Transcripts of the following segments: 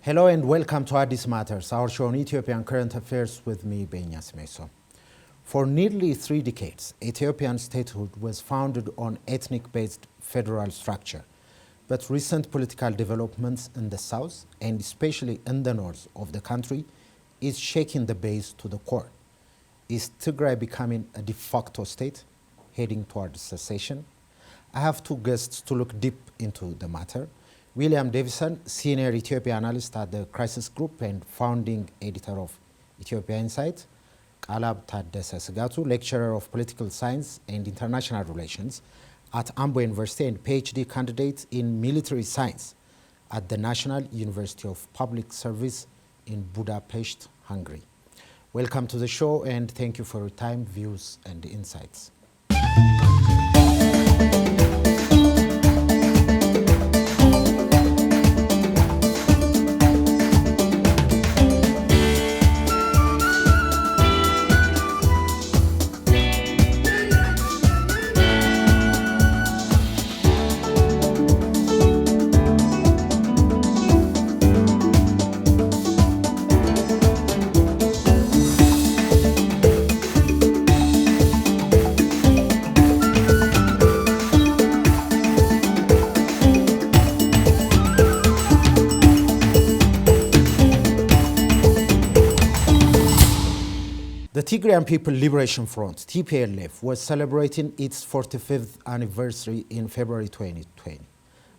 Hello and welcome to Addis Matters, our show on Ethiopian current affairs with me, Benyas Meso. For nearly 3 decades, Ethiopian statehood was founded on ethnic-based federal structure. But recent political developments in the south, and especially in the north of the country, is shaking the base to the core. Is Tigray becoming a de facto state, heading towards secession? I have 2 guests to look deep into the matter. William Davison, Senior Ethiopian Analyst at the Crisis Group and founding editor of Ethiopia Insight. Kaleab Taddese Segatu, Lecturer of Political Science and International Relations at Hamware University and PhD candidate in Military Science at the National University of Public Service in Budapest, Hungary. Welcome to the show and thank you for your time, views and insights. The Tigray People Liberation Front, TPLF, was celebrating its 45th anniversary in February 2020.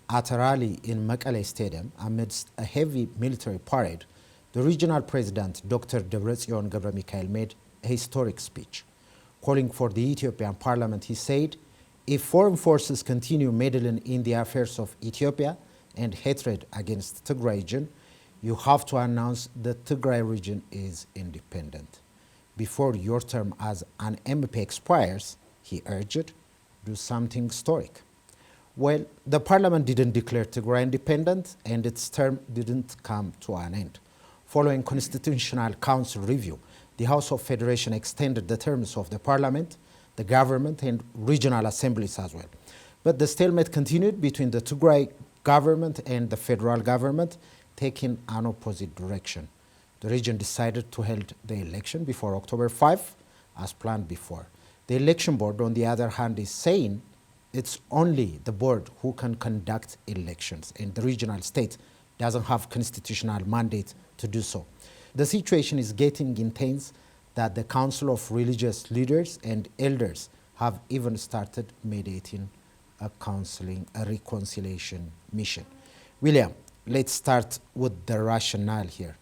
At a rally in Mekelle Stadium, amidst a heavy military parade, the regional president, Dr. Debretsion Gebramikael, made a historic speech. Calling for the Ethiopian parliament, he said, if foreign forces continue meddling in the affairs of Ethiopia and hatred against the Tigray region, you have to announce the Tigray region is independent. Before your term as an MP expires, he urged, do something historic. Well, the parliament didn't declare Tigray independent and its term didn't come to an end. Following Constitutional Council review, the House of Federation extended the terms of the parliament, the government and regional assemblies as well. But the stalemate continued between the Tigray government and the federal government, taking an opposite direction. The region decided to hold the election before October 5, as planned before. The election board, on the other hand, is saying it's only the board who can conduct elections, and the regional state doesn't have constitutional mandate to do so. The situation is getting intense that the Council of Religious Leaders and Elders have even started mediating a reconciliation mission. William, let's start with the rationale here.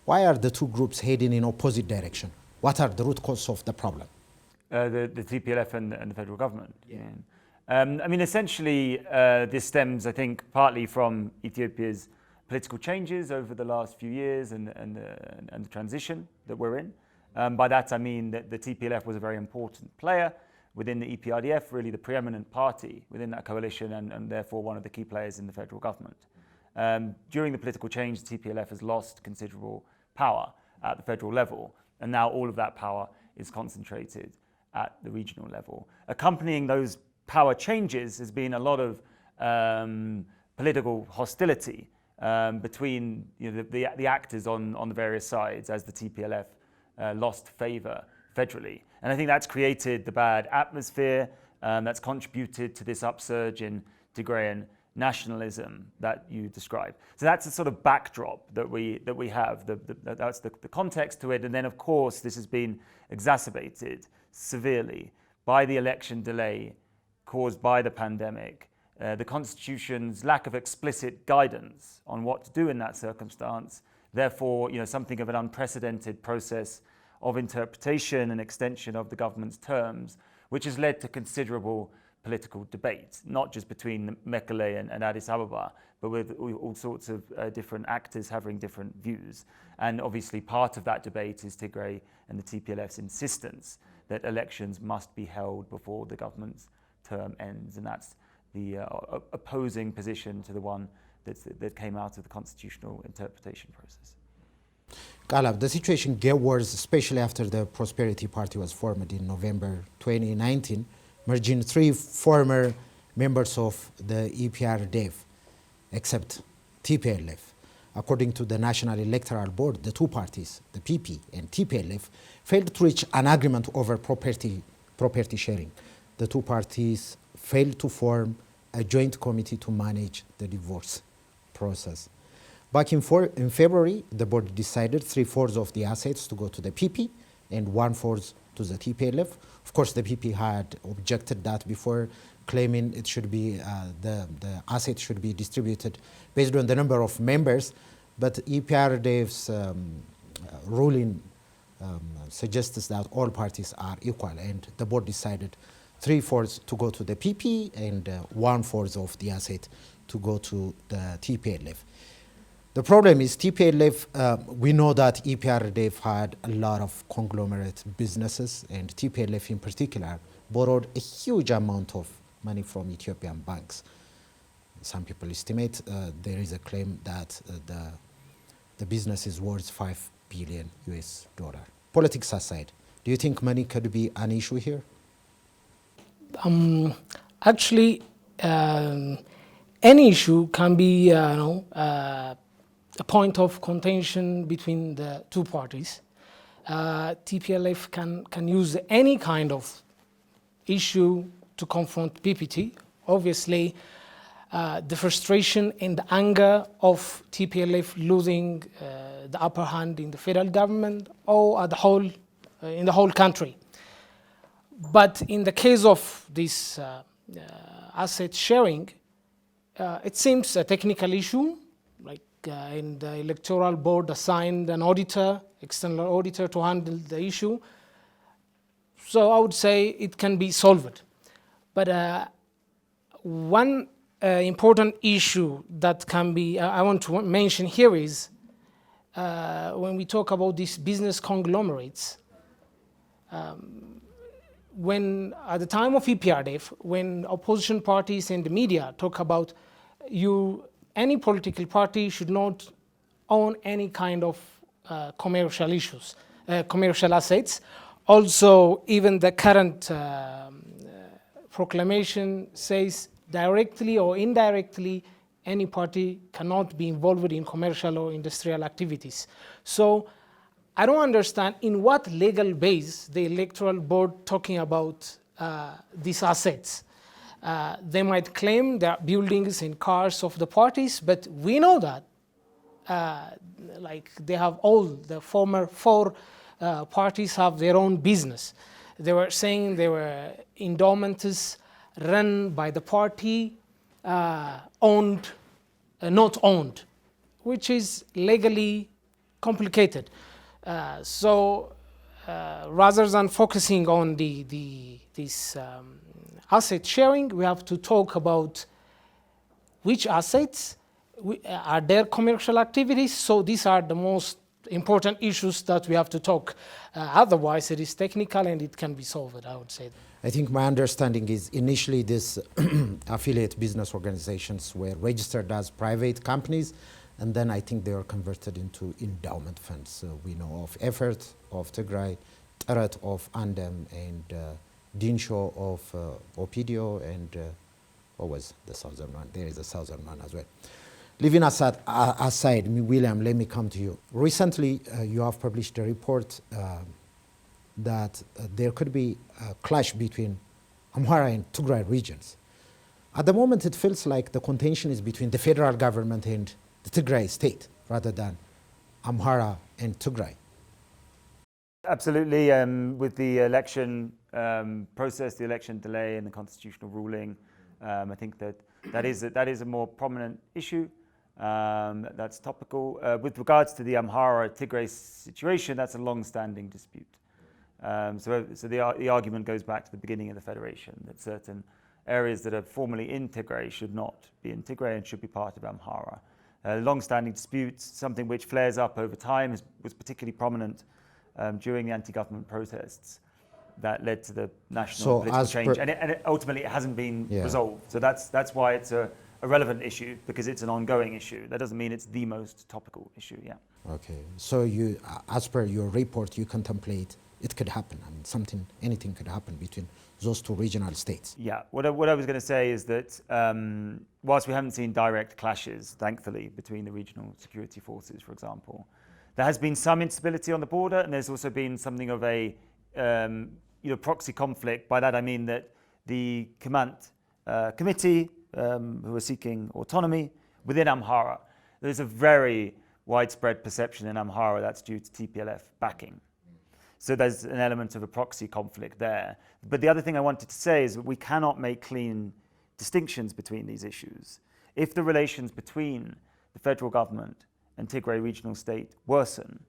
Why are the 2 groups heading in opposite direction? What are the root causes of the problem? The TPLF and the federal government. Yeah. I mean, essentially, this stems, I think, partly from Ethiopia's political changes over the last few years and the transition that we're in. By that, I mean that the TPLF was a very important player within the EPRDF, really the preeminent party within that coalition and therefore one of the key players in the federal government. During the political change, the TPLF has lost considerable power at the federal level, and now all of that power is concentrated at the regional level. Accompanying those power changes has been a lot of political hostility between the actors on the various sides as the TPLF lost favor federally. And I think that's created the bad atmosphere that's contributed to this upsurge in Tigrayan nationalism that you described. So that's the sort of backdrop that we have. That's the context to it. And then, of course, this has been exacerbated severely by the election delay caused by the pandemic, the Constitution's lack of explicit guidance on what to do in that circumstance. Therefore, something of an unprecedented process of interpretation and extension of the government's terms, which has led to considerable political debate, not just between Mekelle and Addis Ababa, but with all sorts of different actors having different views. And obviously part of that debate is Tigray and the TPLF's insistence that elections must be held before the government's term ends. And that's the opposing position to the one that came out of the constitutional interpretation process. Kaleab, the situation get worse, especially after the Prosperity Party was formed in November 2019, merging 3 former members of the EPRDF, except TPLF. according to the National Electoral Board, the two parties, the PP and TPLF, failed to reach an agreement over property sharing. The two parties failed to form a joint committee to manage the divorce process. Back in February, the board decided 3/4 of the assets to go to the PP and 1/4 to the TPLF. Of course, the PP had objected that before, claiming it should be the assets should be distributed based on the number of members. But EPRDF's ruling suggests that all parties are equal, and the board decided 3/4 to go to the PP and 1/4 of the asset to go to the TPLF. The problem is TPLF, we know that EPRDF had a lot of conglomerate businesses, and TPLF in particular borrowed a huge amount of money from Ethiopian banks. Some people estimate there is a claim that the business is worth $5 billion. Politics aside, do you think money could be an issue here? Actually, any issue can be a point of contention between the two parties. TPLF can use any kind of issue to confront PPT. Obviously, the frustration and the anger of TPLF losing the upper hand in the federal government or at the whole, in the whole country. But in the case of this asset sharing, it seems a technical issue, like in the electoral board assigned an auditor, external auditor to handle the issue. So I would say it can be solved. But one important issue that can be, I want to mention here is when we talk about these business conglomerates, when at the time of EPRDF, when opposition parties and the media talk about any political party should not own any kind of commercial issues, commercial assets. Also, even the current proclamation says directly or indirectly any party cannot be involved in commercial or industrial activities. So I don't understand in what legal base the electoral board talking about these assets. They might claim there are buildings and cars of the parties, but we know that like they have all the former four parties have their own business. They were saying they were endowments run by the party, owned, not owned, which is legally complicated. So rather than focusing on this asset sharing, we have to talk about which assets are there commercial activities. So these are the most important issues that we have to talk. Otherwise, it is technical and it can be solved, I would say. I think my understanding is initially these affiliate business organizations were registered as private companies, and then I think they were converted into endowment funds. So we know of Effort of Tigray, Teret of Andem, and Dinsho of Opidio, and what was the southern one? There is a southern one as well. Leaving aside, William, let me come to you. Recently, you have published a report that there could be a clash between Hamware and Togray regions. At the moment, it feels like the contention is between the federal government and the Tigray state, rather than Amhara and Togray. Absolutely. With the election process, the election delay and the constitutional ruling, I think that is a more prominent issue. That's topical. With regards to the Amhara-Tigray situation, that's a long-standing dispute. So the argument goes back to the beginning of the federation, that certain areas that are formerly in Tigray should not be in Tigray and should be part of Amhara. Long-standing disputes, something which flares up over time, was particularly prominent during the anti-government protests that led to the national political change. And ultimately, it hasn't been resolved. So that's why it's a relevant issue, because it's an ongoing issue. That doesn't mean it's the most topical issue, Okay, so you, as per your report, you contemplate it could happen. I mean, anything could happen between those two regional states. Yeah, what I was going to say is that whilst we haven't seen direct clashes, thankfully, between the regional security forces, for example, there has been some instability on the border, and there's also been something of a proxy conflict. By that I mean that the command committee who are seeking autonomy within Amhara, there's a very widespread perception in Amhara that's due to TPLF backing. So there's an element of a proxy conflict there. But the other thing I wanted to say is that we cannot make clean distinctions between these issues. If the relations between the federal government and Tigray regional state worsen,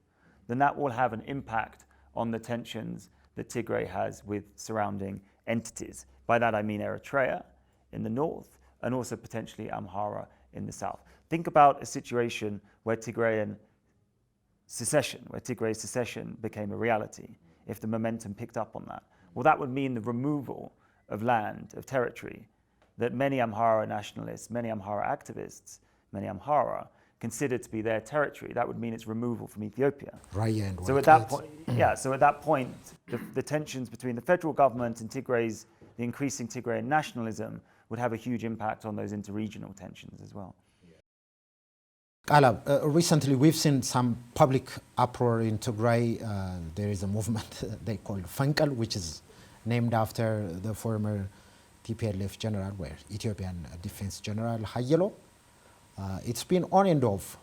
then that will have an impact on the tensions that Tigray has with surrounding entities. By that I mean Eritrea in the north and also potentially Amhara in the south. Think about a situation where Tigray's secession became a reality, if the momentum picked up on that. Well, that would mean the removal of land, of territory, that many Amhara nationalists, many Amhara activists, many Amhara consider to be their territory. That would mean its removal from Ethiopia. So at that point, the tensions between the federal government and the increasing Tigrayan nationalism would have a huge impact on those interregional tensions as well. Kaleab, recently we've seen some public uproar in Togray. There is a movement they call Fenkel, which is named after the former TPLF general, where Ethiopian Defense General Hayelo. It's been on and off,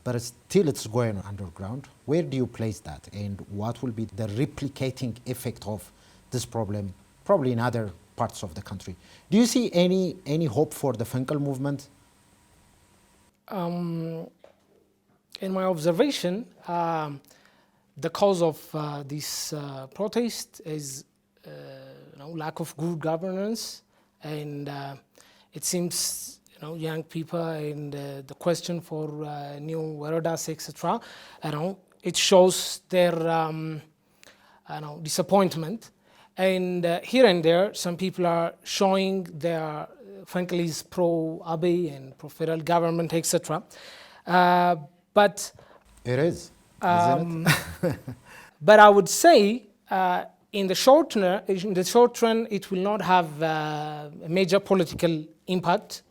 but still it's going underground. Where do you place that, and what will be the replicating effect of this problem, probably in other parts of the country? Do you see any hope for the Fenkel movement? In my observation, the cause of this protest is lack of good governance, and it seems young people and the question for new Werodas, etc. It shows their disappointment, and here and there some people are showing their frankly is pro-Abiy and pro-federal government, etc. But it is, isn't it? But I would say in the short run, it will not have a major political impact,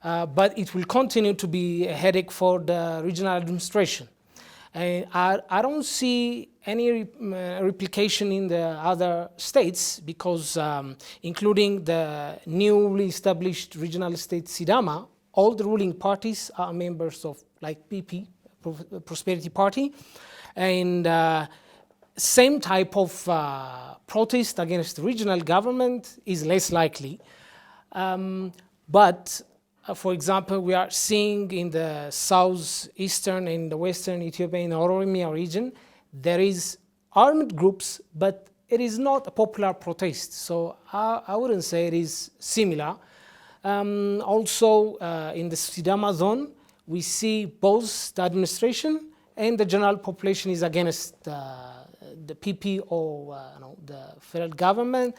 but it will continue to be a headache for the regional administration. And I don't see any replication in the other states because including the newly established regional state Sidama, all the ruling parties are members of like PP, Prosperity Party, and same type of protest against the regional government is less likely. But for example, we are seeing in the southeastern and the western Ethiopia, in the Oromia region, there is armed groups, but it is not a popular protest. So I wouldn't say it is similar. Also, in the Sidama zone, we see both the administration and the general population is against the PP or the federal government.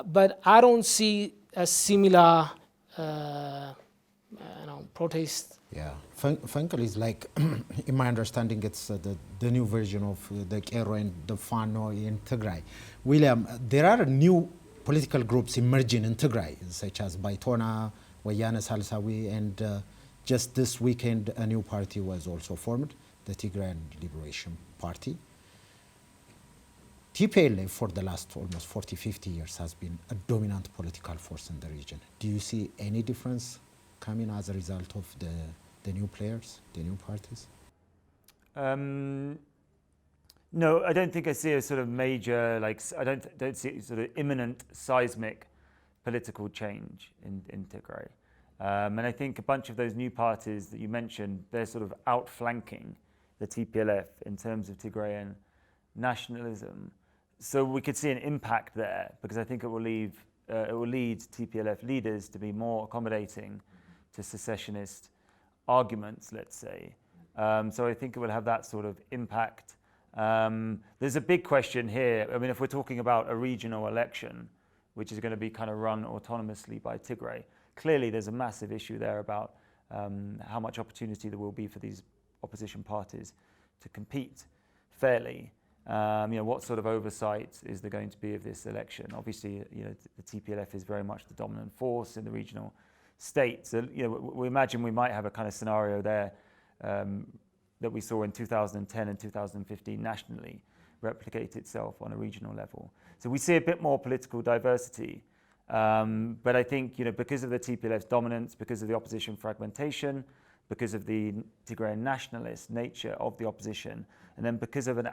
But I don't see a similar protest. Yeah, Fenkel is like, in my understanding, it's the new version of the Kero and the Fano in Tigray. William, there are new political groups emerging in Tigray, such as Baitona, Wayane Salsawi, and just this weekend a new party was also formed, the Tigray Liberation Party. TPLF for the last almost 40-50 years has been a dominant political force in the region. Do you see any difference coming as a result of the new players, the new parties? No, I don't think I see a sort of major, I don't see sort of imminent seismic political change in Tigray. And I think a bunch of those new parties that you mentioned, they're sort of outflanking the TPLF in terms of Tigrayan nationalism. So we could see an impact there because I think it will lead TPLF leaders to be more accommodating to secessionist arguments, let's say. So I think it will have that sort of impact. There's a big question here. I mean, if we're talking about a regional election, which is going to be kind of run autonomously by Tigray, clearly there's a massive issue there about how much opportunity there will be for these opposition parties to compete. fairly? What sort of oversight is there going to be of this election? Obviously, the TPLF is very much the dominant force in the regional state. So, we imagine we might have a kind of scenario there that we saw in 2010 and 2015 nationally replicate itself on a regional level. So we see a bit more political diversity. But I think, because of the TPLF's dominance, because of the opposition fragmentation, because of the Tigrayan nationalist nature of the opposition, and then because of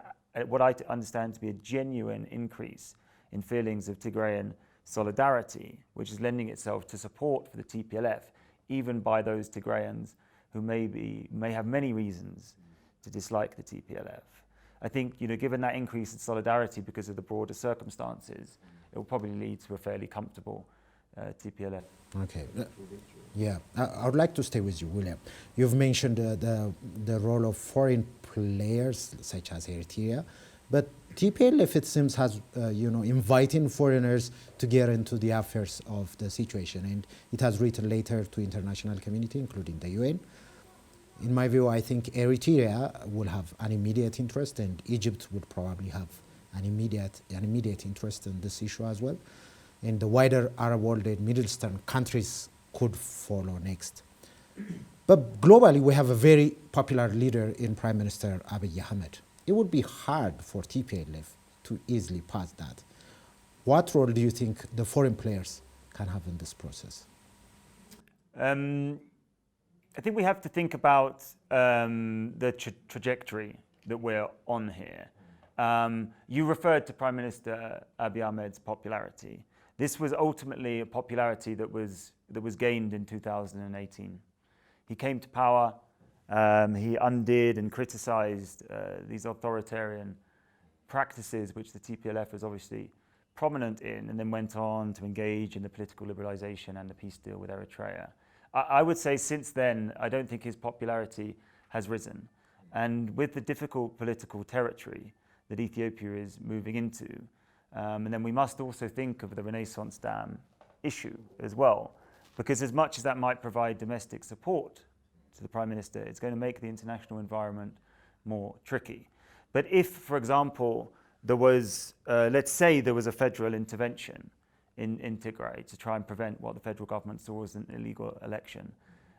what I understand to be a genuine increase in feelings of Tigrayan solidarity, which is lending itself to support for the TPLF, even by those Tigrayans who may have many reasons to dislike the TPLF. I think, given that increase in solidarity because of the broader circumstances, it will probably lead to a fairly comfortable TPLF. Okay. Yeah, I would like to stay with you, William. You've mentioned the role of foreign players such as Eritrea, but TPLF, it seems, has inviting foreigners to get into the affairs of the situation, and it has written later to international community, including the UN. In my view, I think Eritrea will have an immediate interest, and Egypt would probably have an immediate interest in this issue as well. And the wider Arab world and Middle Eastern countries could follow next. But globally, we have a very popular leader in Prime Minister Abiy Ahmed. It would be hard for TPLF to easily pass that. What role do you think the foreign players can have in this process? I think we have to think about the trajectory that we're on here. You referred to Prime Minister Abiy Ahmed's popularity. This was ultimately a popularity that was gained in 2018. He came to power, he undid and criticized these authoritarian practices which the TPLF was obviously prominent in, and then went on to engage in the political liberalization and the peace deal with Eritrea. I would say since then, I don't think his popularity has risen. And with the difficult political territory that Ethiopia is moving into, and then we must also think of the Renaissance Dam issue as well, because as much as that might provide domestic support to the Prime Minister, it's going to make the international environment more tricky. But if, for example, there was, let's say there was a federal intervention in Tigray to try and prevent what the federal government saw as an illegal election,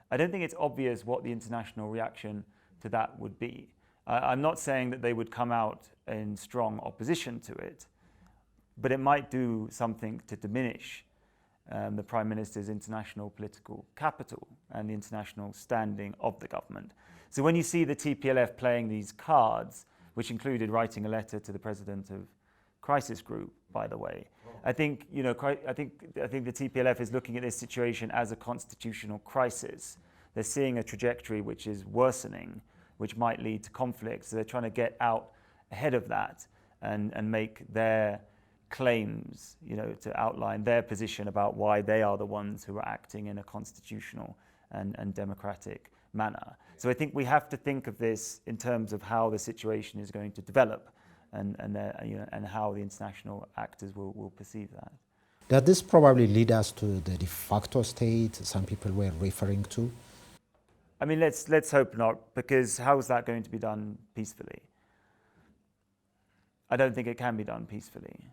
I don't think it's obvious what the international reaction to that would be. I'm not saying that they would come out in strong opposition to it, but it might do something to diminish the Prime Minister's international political capital and the international standing of the government. So when you see the TPLF playing these cards, which included writing a letter to the president of Crisis Group, by the way, I think the TPLF is looking at this situation as a constitutional crisis. They're seeing a trajectory which is worsening, which might lead to conflict. So they're trying to get out ahead of that and make their claims, to outline their position about why they are the ones who are acting in a constitutional and democratic manner. So I think we have to think of this in terms of how the situation is going to develop and how the international actors will perceive that. Does this probably lead us to the de facto state some people were referring to? I mean, let's hope not, because how is that going to be done peacefully? I don't think it can be done peacefully.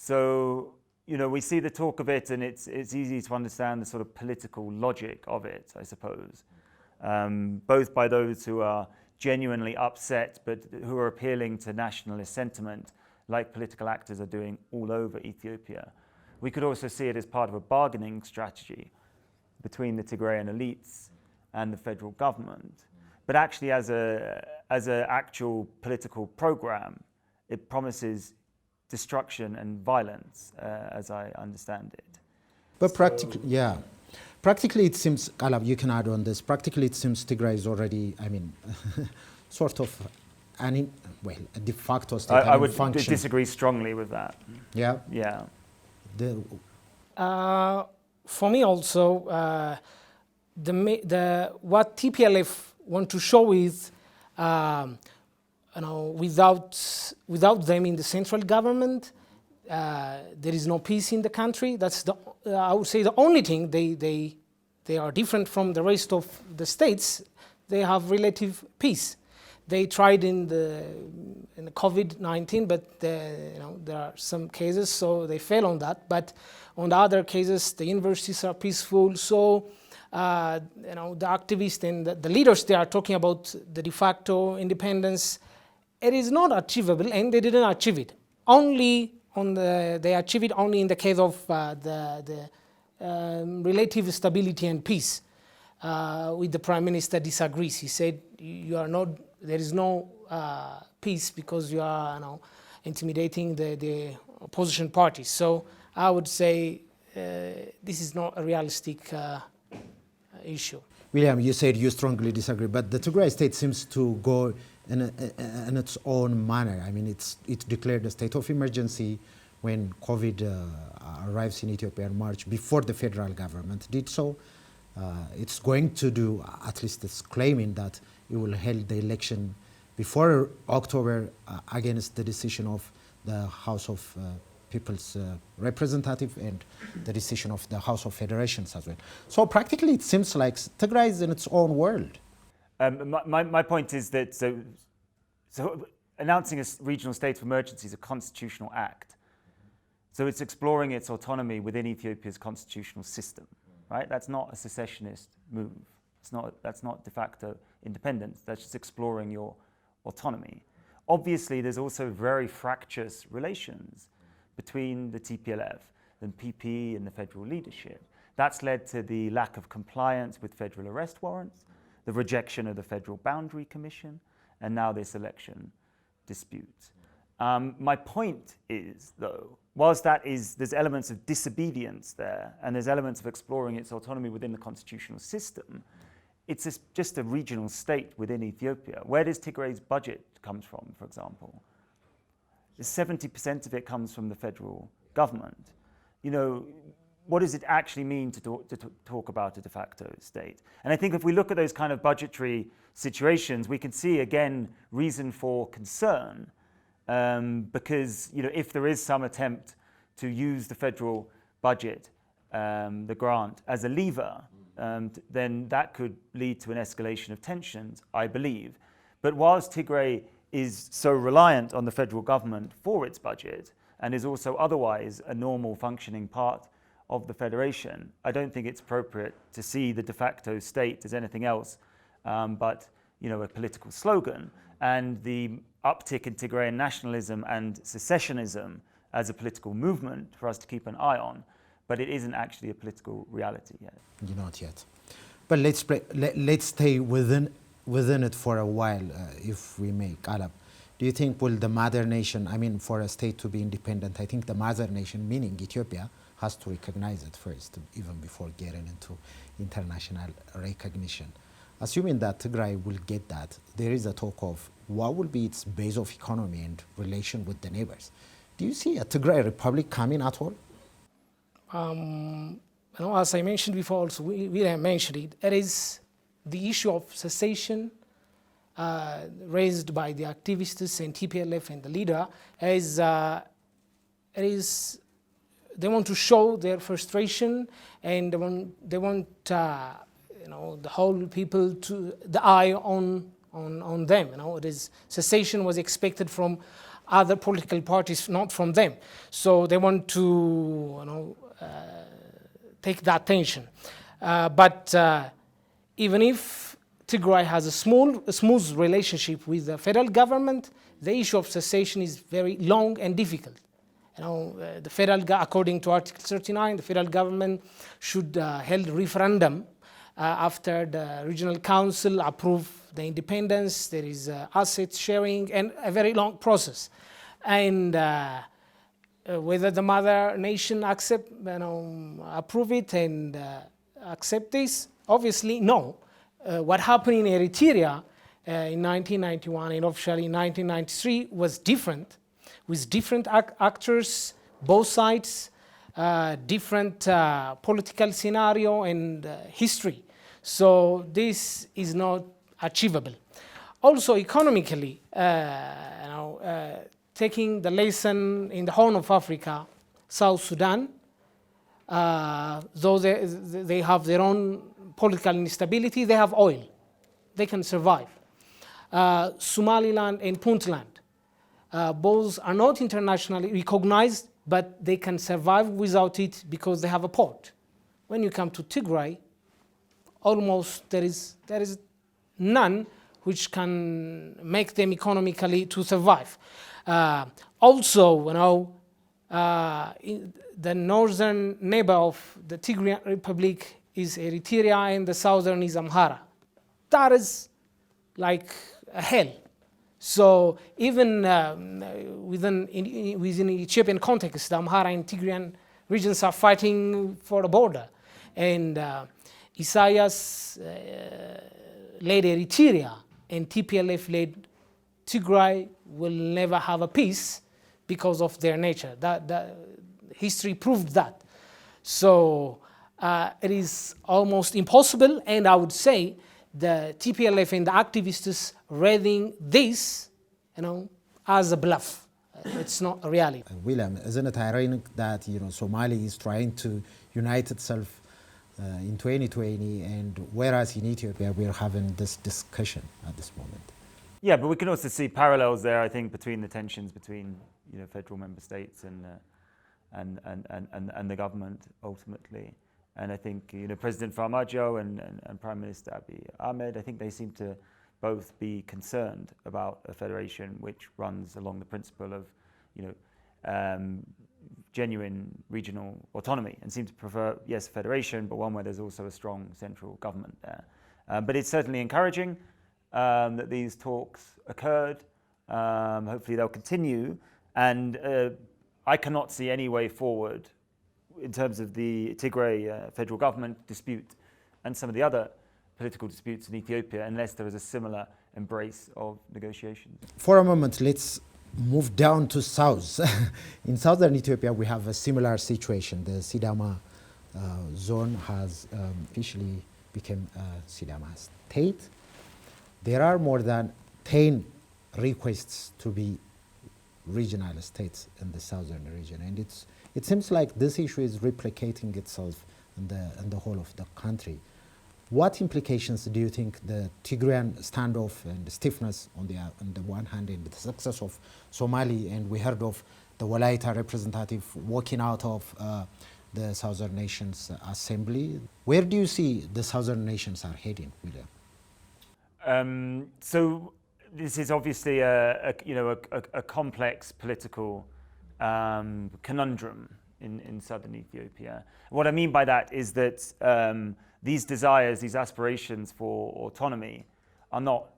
So, we see the talk of it, and it's easy to understand the sort of political logic of it, I suppose, both by those who are genuinely upset, but who are appealing to nationalist sentiment, like political actors are doing all over Ethiopia. We could also see it as part of a bargaining strategy between the Tigrayan elites and the federal government. But actually, as an actual political program, it promises destruction and violence, as I understand it. But practically it seems, Kaleab, you can add on this, practically it seems Tigray is already, sort of a de facto state. I would disagree strongly with that. Yeah? Yeah. For me also, what TPLF want to show is, without them in the central government, there is no peace in the country. That's I would say the only thing they are different from the rest of the states. They have relative peace. They tried in the COVID-19, but there are some cases, so they fail on that. But on the other cases, the universities are peaceful. So the activists and the leaders, they are talking about the de facto independence. It is not achievable, and they didn't achieve it. They achieved it only in the case of the relative stability and peace. With the Prime Minister disagrees. He said, there is no peace because you are intimidating the opposition parties. So I would say this is not a realistic issue. William, you said you strongly disagree, but the Tigray state seems to go in its own manner. I mean, it declared a state of emergency when COVID arrives in Ethiopia in March, before the federal government did so. It's going to do, at least it's claiming that it will hold the election before October against the decision of the House of People's Representative and the decision of the House of Federations as well. So practically it seems like Tigray is in its own world. My point is that so announcing a regional state of emergency is a constitutional act. So it's exploring its autonomy within Ethiopia's constitutional system. Right? That's not a secessionist move. That's not de facto independence. That's just exploring your autonomy. Obviously, there's also very fractious relations between the TPLF and PP and the federal leadership. That's led to the lack of compliance with federal arrest warrants, the rejection of the Federal Boundary Commission, and now this election dispute. My point is, though, whilst there's elements of disobedience there, and there's elements of exploring its autonomy within the constitutional system, it's just a regional state within Ethiopia. Where does Tigray's budget come from, for example? 70% of it comes from the federal government. What does it actually mean to talk about a de facto state? And I think if we look at those kind of budgetary situations, we can see, again, reason for concern. Because if there is some attempt to use the federal budget, the grant, as a lever, then that could lead to an escalation of tensions, I believe. But whilst Tigray is so reliant on the federal government for its budget, and is also otherwise a normal functioning part of the federation, I don't think it's appropriate to see the de facto state as anything else but a political slogan. And the uptick in Tigrayan nationalism and secessionism as a political movement for us to keep an eye on, but it isn't actually a political reality yet. Not yet. But let's stay within it for a while, if we may. Kaleab, do you think will the mother nation, for a state to be independent, I think the mother nation, meaning Ethiopia, has to recognize it first, even before getting into international recognition. Assuming that Tigray will get that, there is a talk of what will be its base of economy and relation with the neighbors. Do you see a Tigray Republic coming at all? As I mentioned before, also William mentioned it, it is the issue of secession raised by the activists and TPLF and the leader they want to show their frustration, and they want the whole people to the eye on them. It is secession was expected from other political parties, not from them. So they want to take that attention. But even if Tigray has a smooth relationship with the federal government, the issue of secession is very long and difficult. The federal, according to Article 39, the federal government should hold referendum after the regional council approve the independence. There is asset sharing and a very long process. And whether the mother nation approve it and accept this, obviously no. What happened in Eritrea in 1991 and officially in 1993 was different, with different actors, both sides, different political scenario and history. So this is not achievable. Also economically, taking the lesson in the Horn of Africa, South Sudan, though they have their own political instability, they have oil. They can survive. Somaliland and Puntland. Both are not internationally recognized, but they can survive without it because they have a port. When you come to Tigray, almost there is none which can make them economically to survive. Also, the northern neighbor of the Tigray Republic is Eritrea, and the southern is Amhara. That is like a hell. So even within Ethiopian context, the Amhara and Tigrayan regions are fighting for the border. And Isaias led Eritrea and TPLF led Tigray will never have a peace because of their nature. That history proved that. So it is almost impossible, and I would say the TPLF and the activists reading this, as a bluff. It's not a reality. William, isn't it ironic that Somalia is trying to unite itself in 2020, and whereas in Ethiopia we're having this discussion at this moment? Yeah, but we can also see parallels there, I think, between the tensions between federal member states and the government ultimately. And I think President Farmajo and Prime Minister Abiy Ahmed, I think they seem to both be concerned about a federation which runs along the principle of genuine regional autonomy, and seem to prefer, yes, a federation, but one where there's also a strong central government there. But it's certainly encouraging that these talks occurred. Hopefully they'll continue, and I cannot see any way forward in terms of the Tigray federal government dispute and some of the other political disputes in Ethiopia unless there is a similar embrace of negotiations. For a moment, let's move down to south. In southern Ethiopia, we have a similar situation. The Sidama zone has officially become a Sidama state. There are more than 10 requests to be regional states in the southern region, and it seems like this issue is replicating itself in the whole of the country. What implications do you think the Tigrayan standoff and the stiffness on the one hand, and the success of Somali, and we heard of the Walaita representative walking out of the Southern Nations Assembly. Where do you see the Southern Nations are heading, William? So this is obviously a complex political conundrum in southern Ethiopia. What I mean by that is that these desires, these aspirations for autonomy are not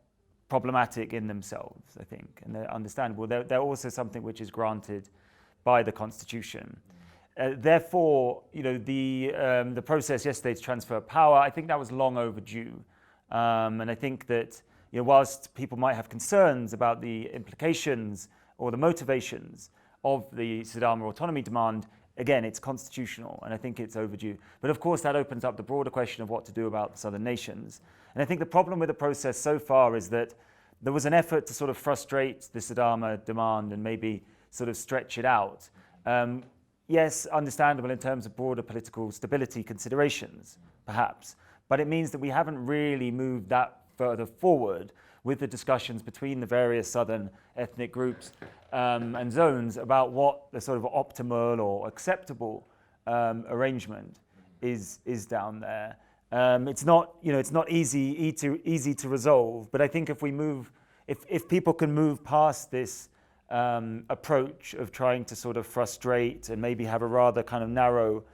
problematic in themselves, I think, and they're understandable. They're also something which is granted by the Constitution. Therefore, the process yesterday to transfer power, I think that was long overdue. And I think that whilst people might have concerns about the implications or the motivations of the Sidama autonomy demand, again, it's constitutional, and I think it's overdue. But of course, that opens up the broader question of what to do about the southern nations. And I think the problem with the process so far is that there was an effort to sort of frustrate the Sidama demand and maybe sort of stretch it out. Yes, understandable in terms of broader political stability considerations, perhaps. But it means that we haven't really moved that further forward with the discussions between the various southern ethnic groups and zones about what the sort of optimal or acceptable arrangement is down there. It's not easy to resolve, but I think if people can move past this approach of trying to sort of frustrate and maybe have a rather kind of narrow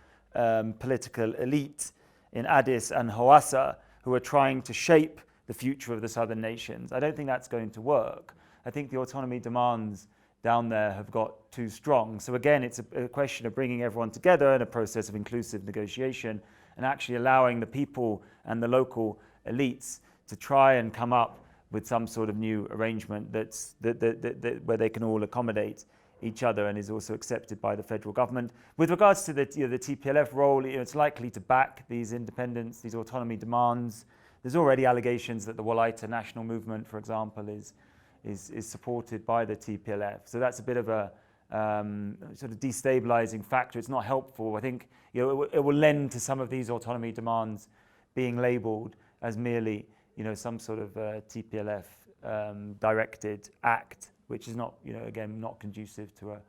political elite in Addis and Hawassa who are trying to shape the future of the southern nations, I don't think that's going to work. I think the autonomy demands down there have got too strong. So again, it's a question of bringing everyone together in a process of inclusive negotiation and actually allowing the people and the local elites to try and come up with some sort of new arrangement where they can all accommodate each other and is also accepted by the federal government. With regards to the TPLF role, it's likely to back these independence, these autonomy demands. There's already allegations that the Walaita national movement, for example, is supported by the TPLF. So that's a bit of a sort of destabilizing factor. It's not helpful. I think it will lend to some of these autonomy demands being labeled as merely some sort of TPLF directed act, which is not, again, not conducive to a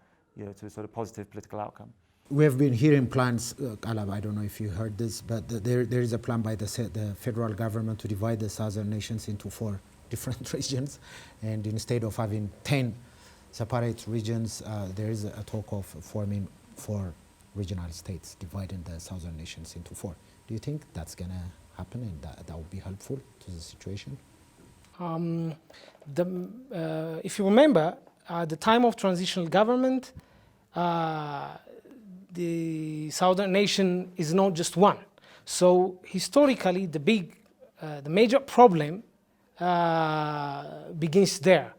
sort of positive political outcome. We have been hearing plans, Kaleab, I don't know if you heard this, but there is a plan by the federal government to divide the southern nations into 4 different regions, and instead of having 10 separate regions, there is a talk of forming 4 regional states, dividing the southern nations into 4. Do you think that's going to happen and that would be helpful to the situation? If you remember, at the time of transitional government, the southern nation is not just one. So historically, the major problem begins there.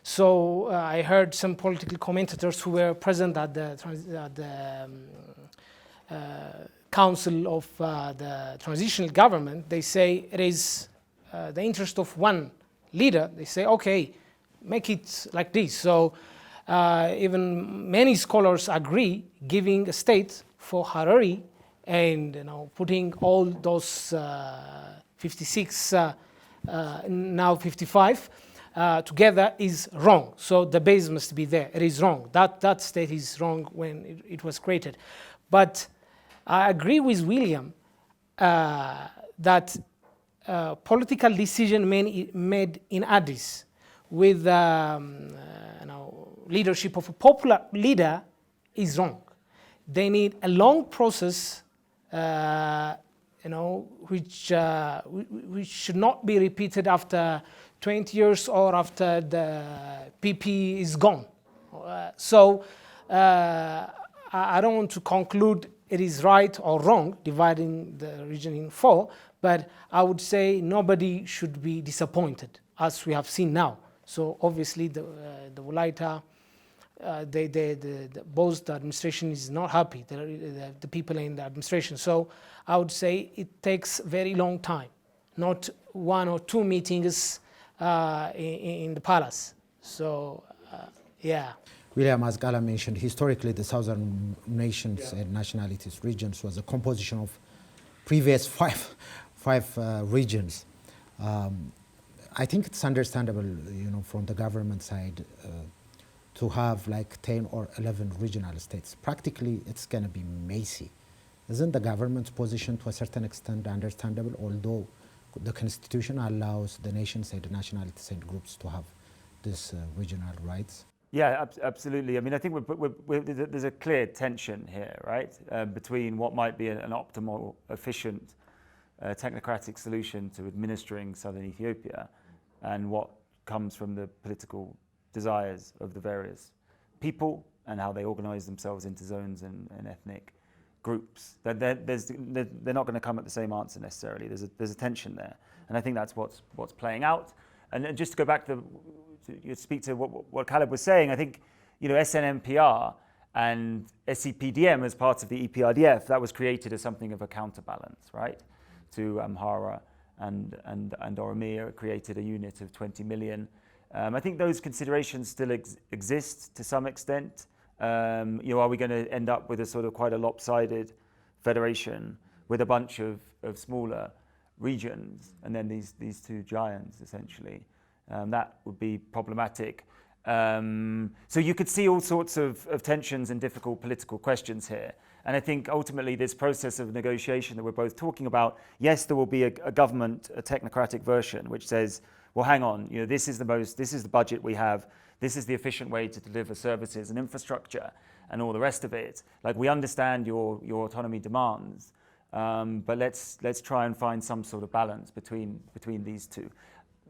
So I heard some political commentators who were present at the council of the transitional government. They say it is the interest of one leader. They say, okay, make it like this. So even many scholars agree giving a state for Harare and putting all those 56, now 55, together is wrong. So the base must be there. It is wrong. That state is wrong when it was created. But I agree with William that political decision made in Addis with leadership of a popular leader is wrong. They need a long process, which should not be repeated after 20 years or after the PP is gone. So I don't want to conclude it is right or wrong dividing the region in 4, but I would say nobody should be disappointed, as we have seen now. So obviously the Wolaita, both the administration is not happy, the people in the administration. So I would say it takes very long time, not 1 or 2 meetings in the palace. So yeah. William, as Kaleab mentioned, historically the southern nations and nationalities regions was a composition of previous five regions. I think it's understandable, from the government side, to have like 10 or 11 regional states. Practically, it's going to be messy. Isn't the government's position to a certain extent understandable, although the constitution allows the nations and the nationalities and groups to have these regional rights? Yeah, absolutely. I mean, I think there's a clear tension here, right, between what might be an optimal, efficient, technocratic solution to administering southern Ethiopia and what comes from the political desires of the various people and how they organize themselves into zones and ethnic groups. They're not going to come at the same answer necessarily. There's a tension there, and I think that's what's playing out. And just to go back to speak to what Kaleab was saying, I think SNNPR and SCPDM as part of the EPRDF, that was created as something of a counterbalance, right, to Amhara and Oromia. It created a unit of 20 million. I think those considerations still exist to some extent. Are we going to end up with a sort of quite a lopsided federation with a bunch of smaller regions and then these 2 giants essentially? That would be problematic. So you could see all sorts of tensions and difficult political questions here. And I think ultimately this process of negotiation that we're both talking about, yes, there will be a government, a technocratic version, which says, well, hang on, this is the budget we have, this is the efficient way to deliver services and infrastructure and all the rest of it. Like, we understand your autonomy demands, but let's try and find some sort of balance between these 2.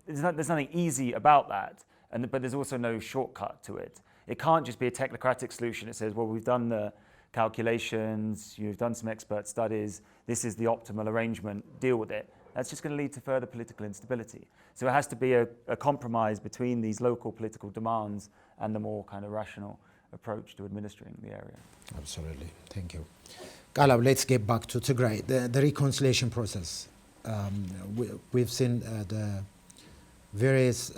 There's nothing easy about that, but there's also no shortcut to it. It can't just be a technocratic solution. It says, well, we've done the calculations, you've done some expert studies, this is the optimal arrangement, deal with it. That's just going to lead to further political instability. So it has to be a compromise between these local political demands and the more kind of rational approach to administering the area. Absolutely. Thank you. Kaleab, let's get back to Tigray. The reconciliation process. We've seen the various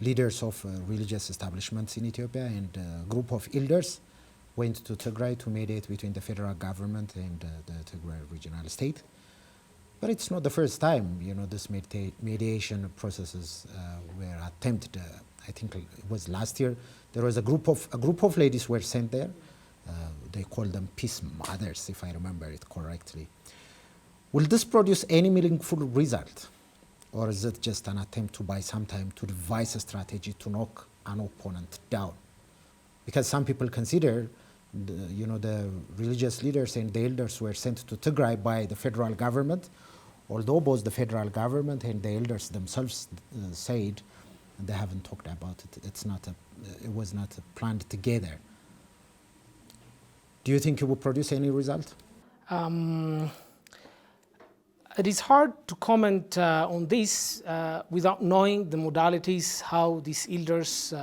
leaders of religious establishments in Ethiopia and a group of elders went to Tigray to mediate between the federal government and the Tigray regional state. But it's not the first time, this mediation processes were attempted. I think it was last year. There was a group of ladies were sent there. They call them peace mothers, if I remember it correctly. Will this produce any meaningful result? Or is it just an attempt to buy some time to devise a strategy to knock an opponent down? Because some people consider, the religious leaders and the elders were sent to Tigray by the federal government, although both the federal government and the elders themselves said they haven't talked about it. It was not planned together. Do you think it will produce any result? It is hard to comment on this without knowing the modalities, how these elders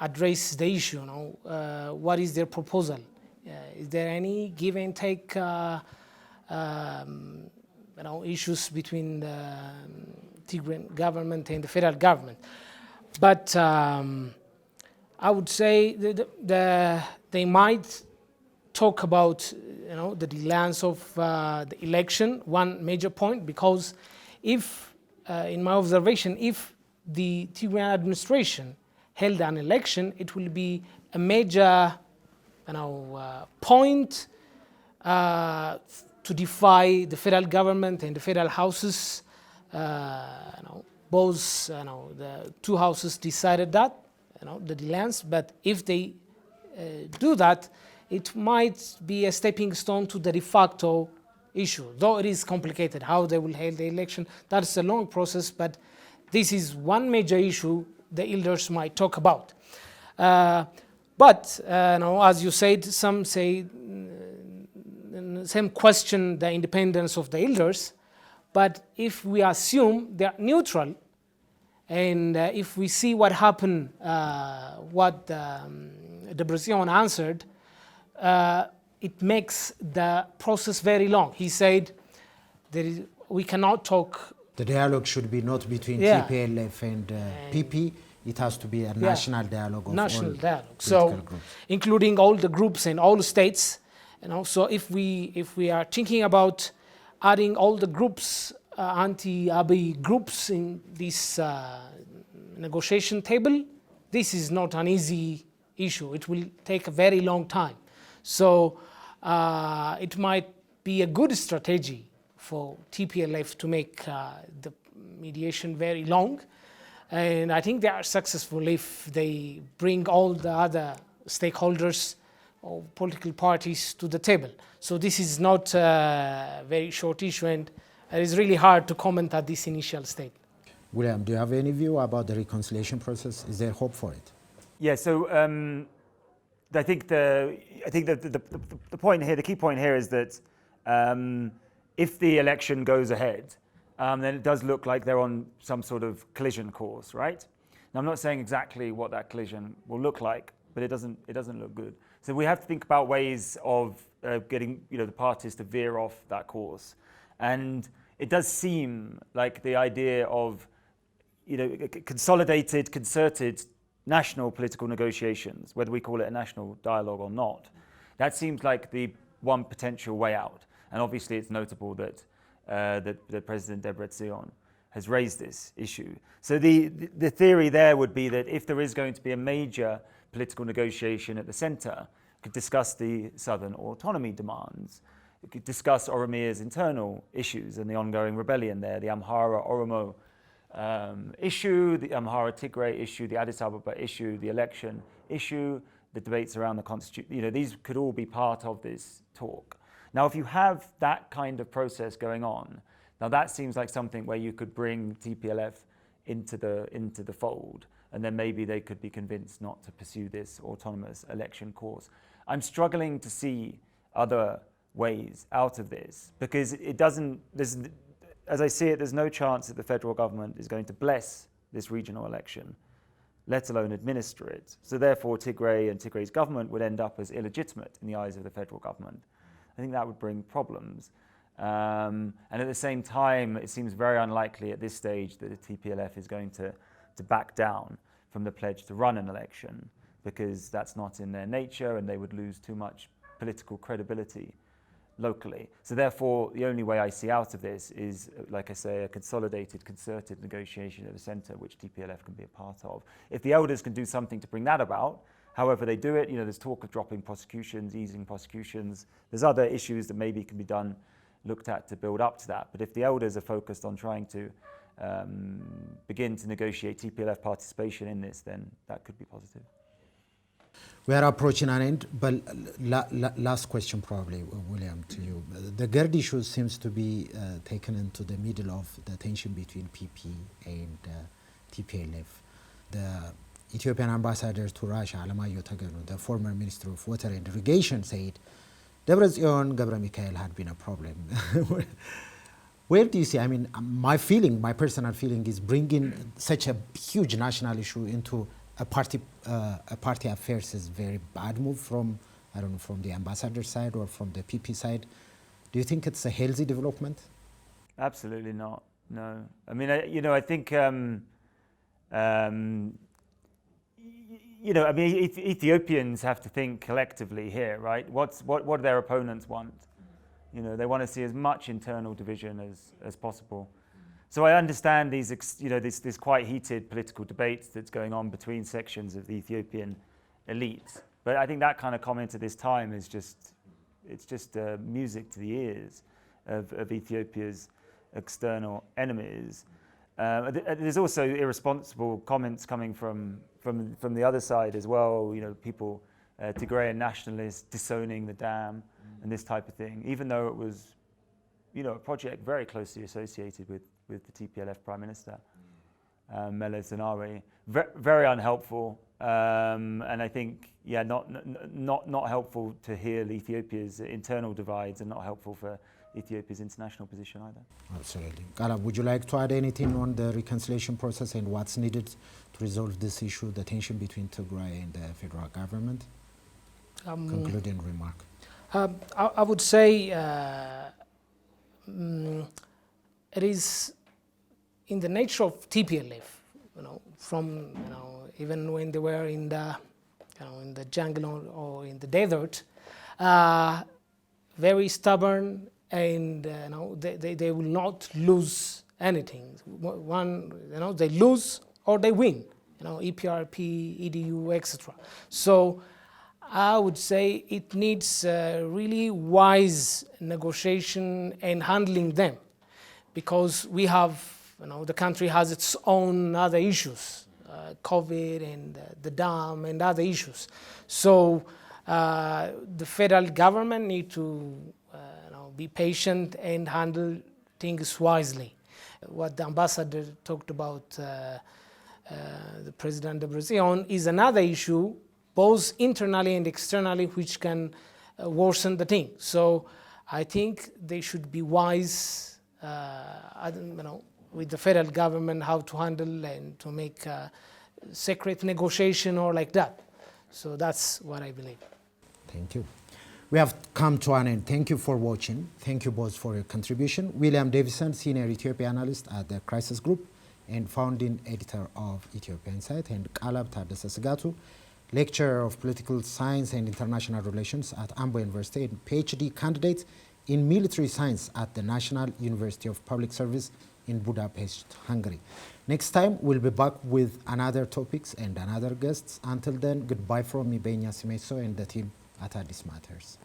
address the issue. What is their proposal? Is there any give and take issues between the Tigray government and the federal government? But I would say they might talk about the demands of the election, one major point, because if, in my observation, if the Tigray administration held an election, it will be a major point to defy the federal government and the federal houses. Both the two houses decided that, the demands, but if they do that, it might be a stepping stone to the de facto issue, though it is complicated how they will hold the election. That's a long process, but this is one major issue the elders might talk about. But as you said, some question the independence of the elders, but if we assume they are neutral, and if we see what happened, what Davison answered, it makes the process very long. He said we cannot talk. The dialogue should be not between TPLF and PP. It has to be a national dialogue of all dialogue. So, groups, including all the groups and all the states. So if we are thinking about adding all the groups, anti-Abiy groups in this negotiation table, this is not an easy issue. It will take a very long time. So it might be a good strategy for TPLF to make the mediation very long. And I think they are successful if they bring all the other stakeholders or political parties to the table. So this is not a very short issue, and it is really hard to comment at this initial stage. William, do you have any view about the reconciliation process? Is there hope for it? Yeah, so I think the point here, the key point here is that if the election goes ahead, then it does look like they're on some sort of collision course, right? Now, I'm not saying exactly what that collision will look like, but it doesn't look good. So we have to think about ways of getting the parties to veer off that course, and it does seem like the idea of consolidated, concerted national political negotiations, whether we call it a national dialogue or not, that seems like the one potential way out. And obviously, it's notable that that President Davison has raised this issue. So the theory there would be that if there is going to be a major political negotiation at the center, could discuss the southern autonomy demands, it could discuss Oromia's internal issues and the ongoing rebellion there, the Amhara-Oromo issue, the Amhara-Tigray issue, the Addis Ababa issue, the election issue, the debates around the constitution. These could all be part of this talk. Now, if you have that kind of process going on, now that seems like something where you could bring TPLF into the fold, and then maybe they could be convinced not to pursue this autonomous election course. I'm struggling to see other ways out of this, because it doesn't, as I see it, there's no chance that the federal government is going to bless this regional election, let alone administer it. So therefore, Tigray and Tigray's government would end up as illegitimate in the eyes of the federal government. I think that would bring problems. And at the same time, it seems very unlikely at this stage that the TPLF is going to back down from the pledge to run an election, because that's not in their nature and they would lose too much political credibility locally. So therefore, the only way I see out of this is, like I say, a consolidated, concerted negotiation at the centre, which TPLF can be a part of. If the elders can do something to bring that about, however they do it, there's talk of dropping prosecutions, easing prosecutions. There's other issues that maybe can be done, looked at to build up to that. But if the elders are focused on trying to begin to negotiate TPLF participation in this, then that could be positive. We are approaching an end, but last question probably, William, to you. The GERD issue seems to be taken into the middle of the tension between PP and TPLF. The Ethiopian ambassador to Russia, Alemayehu Tagenu, the former Minister of Water and Irrigation, said Debretsion Gebre Michael had been a problem. Where do you see, I mean, my personal feeling is bringing such a huge national issue into a party affairs is very bad move from, I don't know, from the ambassador side or from the PP side. Do you think it's a healthy development? Absolutely not, no. I mean, I think, Ethiopians have to think collectively here, right? What do their opponents want? They want to see as much internal division as possible. So I understand this quite heated political debate that's going on between sections of the Ethiopian elite. But I think that kind of comment at this time is just music to the ears of Ethiopia's external enemies. There's also irresponsible comments coming from the other side as well. People, Tigray and nationalists disowning the dam and this type of thing, even though it was, a project very closely associated with the TPLF Prime Minister, Meles Zenawi. Very unhelpful, and I think, not helpful to heal Ethiopia's internal divides, and not helpful for Ethiopia's international position either. Absolutely. Kaleab, would you like to add anything on the reconciliation process and what's needed to resolve this issue, the tension between Tigray and the federal government? Concluding remark. I would say it is in the nature of TPLF, from even when they were in the jungle or in the desert, very stubborn, and they will not lose anything. They lose or they win. EPRP, EDU, etc. So I would say it needs really wise negotiation and handling them, because we have, the country has its own other issues, COVID and the dam and other issues. So the federal government need to be patient and handle things wisely. What the ambassador talked about, the President Debretsion, is another issue, both internally and externally, which can worsen the thing. So I think they should be wise, with the federal government, how to handle and to make a secret negotiation or like that. So that's what I believe. Thank you. We have come to an end. Thank you for watching. Thank you both for your contribution. William Davison, Senior Ethiopian Analyst at the Crisis Group and founding editor of Ethiopia Insight, and Kaleab Taddese Segatu, Lecturer of Political Science and International Relations at Ambo University and PhD candidate in Military Science at the National University of Public Service in Budapest, Hungary. Next time, we'll be back with another topics and another guests. Until then, goodbye from me, Benya Simeso, and the team at Addis Matters.